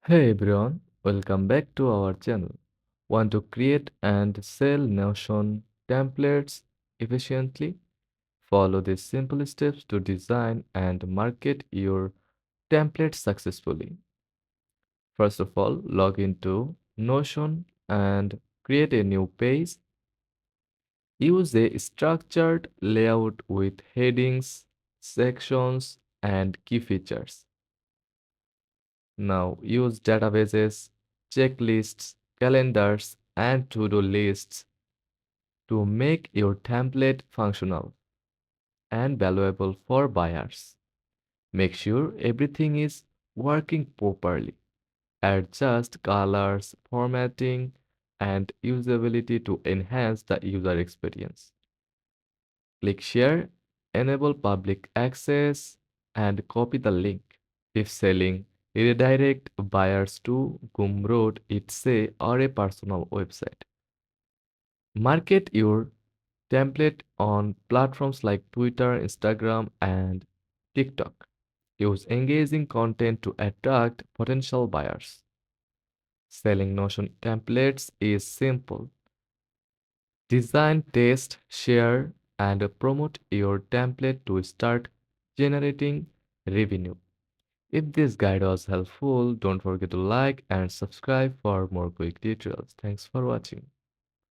Hey everyone, welcome back to our channel. Want to create and sell Notion templates efficiently? Follow these simple steps to design and market your template successfully. First of all, log into Notion and create a new page. Use a structured layout with headings, sections, and key features. Now use databases, checklists, calendars, and to-do lists to make your template functional and valuable for buyers. Make sure everything is working properly. Adjust colors, formatting, and usability to enhance the user experience. Click Share, enable public access, and copy the link. If selling, redirect buyers to Gumroad, Etsy, or a personal website. Market your template on platforms like Twitter, Instagram, and TikTok. Use engaging content to attract potential buyers. Selling Notion templates is simple. Design, test, share, and promote your template to start generating revenue. If this guide was helpful, don't forget to like and subscribe for more quick tutorials. Thanks for watching.